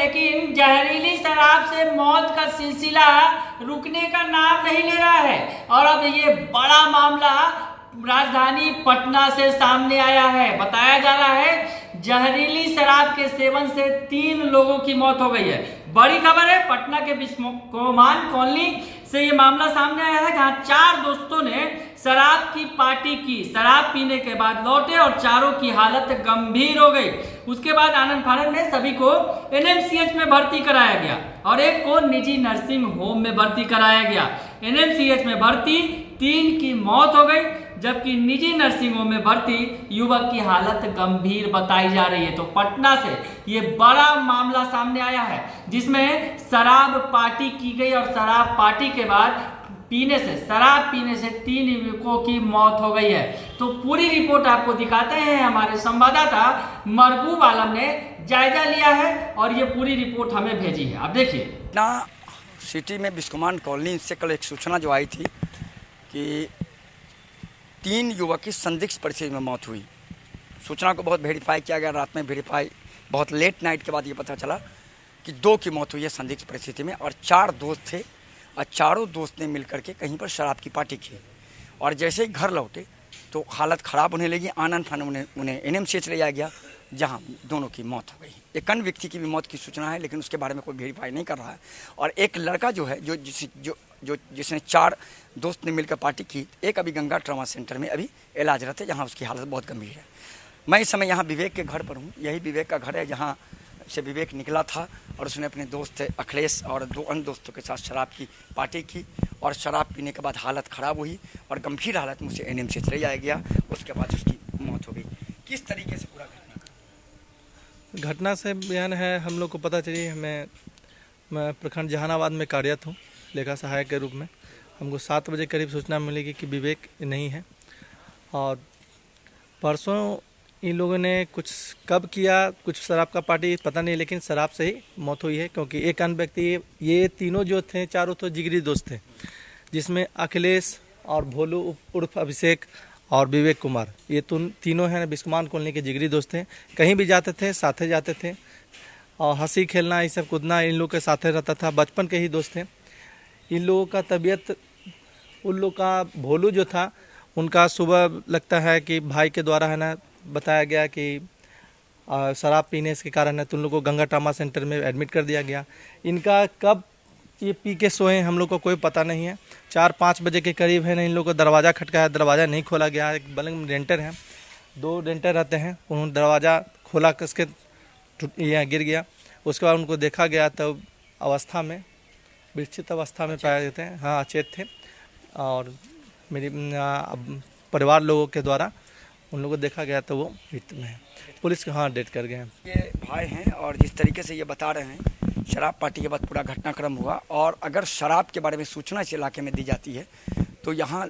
लेकिन जहरीली शराब से मौत का सिलसिला रुकने का नाम नहीं ले रहा है। और अब ये बड़ा मामला राजधानी पटना से सामने आया है। बताया जा रहा है जहरीली शराब के सेवन से 3 लोगों की मौत हो गई है। बड़ी खबर है, पटना के बिस्कोमान कॉलोनी से ये मामला सामने आया है, जहां 4 दोस्तों ने शराब की पार्टी की। शराब पीने के बाद लौटे और चारों की हालत गंभीर हो गई। उसके बाद आनंद फानंद में सभी को एनएमसीएच में भर्ती कराया गया और एक को निजी नर्सिंग होम में भर्ती कराया गया। एनएमसीएच में भर्ती 3 की मौत हो गई, जबकि निजी नर्सिंग होम में भर्ती युवक की हालत गंभीर बताई जा रही है। तो पटना से ये बड़ा मामला सामने आया है, जिसमें शराब पार्टी की गई और शराब पार्टी के बाद शराब पीने से 3 युवकों की मौत हो गई है। तो पूरी रिपोर्ट आपको दिखाते हैं। हमारे संवाददाता मरबूब आलम ने जायजा लिया है और ये पूरी रिपोर्ट हमें भेजी है। आप देखिए। पटना सिटी में बिस्कोमान कॉलोनी से कल एक सूचना जो आई थी कि 3 युवक की संदिग्ध परिस्थिति में मौत हुई। सूचना को बहुत वेरीफाई किया गया, रात में वेरीफाई बहुत लेट नाइट के बाद ये पता चला कि 2 की मौत हुई है संदिग्ध परिस्थिति में और 4 दोस्त थे और चारों दोस्त ने मिलकर के कहीं पर शराब की पार्टी की और जैसे ही घर लौटे तो हालत ख़राब होने लगी। आनंद फानंद उन्हें एनएमसीएच ले जाया गया, जहां दोनों की मौत हो गई। एक अन्य व्यक्ति की भी मौत की सूचना है, लेकिन उसके बारे में कोई वेरीफाई नहीं कर रहा है। और एक लड़का जो है जिसने 4 दोस्त ने मिलकर पार्टी की, एक अभी गंगा ट्रॉमा सेंटर में अभी इलाजरत है, जहाँ उसकी हालत बहुत गंभीर है। मैं इस समय यहाँ विवेक के घर पर हूँ। यही विवेक का घर है, जहाँ से विवेक निकला था और उसने अपने दोस्त अखिलेश और 2 अन्य दोस्तों के साथ शराब की पार्टी की और शराब पीने के बाद हालत ख़राब हुई और गंभीर हालत में उसे एनएमसीएच ले जाया गया। उसके बाद उसकी मौत हो गई। किस तरीके से पूरा घटना से बयान है, हम लोग को पता चली। मैं प्रखंड जहानाबाद में कार्यरत हूँ लेखा सहायक के रूप में। हमको 7 बजे करीब सूचना मिलेगी कि विवेक नहीं है और परसों इन लोगों ने कुछ कब किया, कुछ शराब का पार्टी पता नहीं, लेकिन शराब से ही मौत हुई है। क्योंकि एक अन्य व्यक्ति, ये तीनों जो थे, चारों तो जिगरी दोस्त थे, जिसमें अखिलेश और भोलू उर्फ अभिषेक और विवेक कुमार, ये तीनों हैं बिस्कोमान कॉलोनी के जिगरी दोस्त थे। कहीं भी जाते थे साथे जाते थे और हंसी खेलना, ये सब कूदना इन लोग के साथे रहता था। बचपन के ही दोस्त थे। इन लोगों का तबीयत, उन लोग का भोलू जो था, उनका सुबह लगता है कि भाई के द्वारा है ना बताया गया कि शराब पीने के कारण है तो उन लोग को गंगा ट्रॉमा सेंटर में एडमिट कर दिया गया। इनका कब ये पी के सोए हम लोग को कोई पता नहीं है। 4-5 बजे के करीब है ना इन लोग को दरवाज़ा खटकाया, दरवाज़ा नहीं खोला गया। एक बगल में डेंटर हैं, 2 डेंटर रहते हैं, उन्होंने दरवाज़ा खोला, कसके यहाँ गिर गया। उसके बाद उनको देखा गया तो अवस्था में, विकसित अवस्था में पाए जाते हैं। हाँ, अचेत थे और मेरी परिवार लोगों के द्वारा उन लोगों को देखा गया तो वो मृत्यु में है। पुलिस के हाँ डेथ कर गए हैं। ये भाई हैं और जिस तरीके से ये बता रहे हैं, शराब पार्टी के बाद पूरा घटनाक्रम हुआ और अगर शराब के बारे में सूचना इस इलाके में दी जाती है तो यहाँ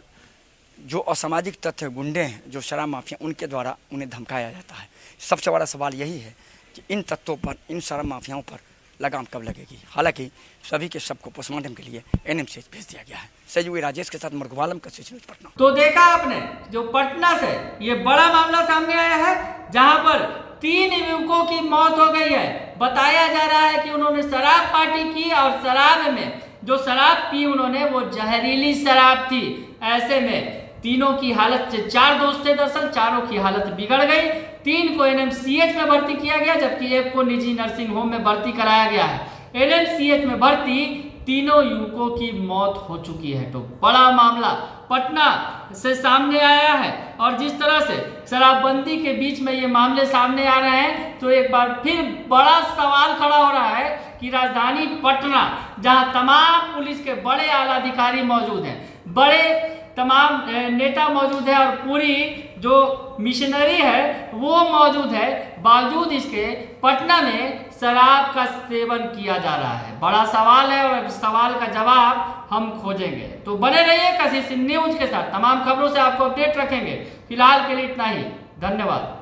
जो असामाजिक तत्व गुंडे हैं, जो शराब माफिया, उनके द्वारा उन्हें धमकाया जाता है। सबसे बड़ा सवाल यही है कि इन तत्वों पर, इन शराब माफियाओं पर लगाम कब लगेगी। हालांकि सभी के सबको पोस्टमार्टम के लिए एनएमसीएच भेज दिया गया है। सहयोगी राजेश के साथ मरबूब आलम का पटना। तो देखा आपने, जो पटना से ये बड़ा मामला सामने आया है, जहां पर 3 युवकों की मौत हो गई है। बताया जा रहा है कि उन्होंने शराब पार्टी की और शराब में जो शराब पी उन्होंने वो जहरीली शराब थी। ऐसे में तीनों की हालत, 4 दोस्त थे दरअसल, चारों की हालत बिगड़ गई। 3 को एनएमसीएच में भर्ती किया गया, जबकि 1 को निजी नर्सिंग होम में भर्ती कराया गया है। एनएमसीएच में भर्ती 3 युवकों की मौत हो चुकी है। तो बड़ा मामला पटना से सामने आया है और जिस तरह से शराबबंदी के बीच में ये मामले सामने आ रहे हैं, तो एक बार फिर बड़ा सवाल खड़ा हो रहा है कि राजधानी पटना, जहां तमाम पुलिस के बड़े आला अधिकारी मौजूद हैं, बड़े तमाम नेता मौजूद है और पूरी जो मिशनरी है वो मौजूद है, बावजूद इसके पटना में शराब का सेवन किया जा रहा है। बड़ा सवाल है और इस सवाल का जवाब हम खोजेंगे। तो बने रहिए कशिश न्यूज के साथ, तमाम खबरों से आपको अपडेट रखेंगे। फिलहाल के लिए इतना ही, धन्यवाद।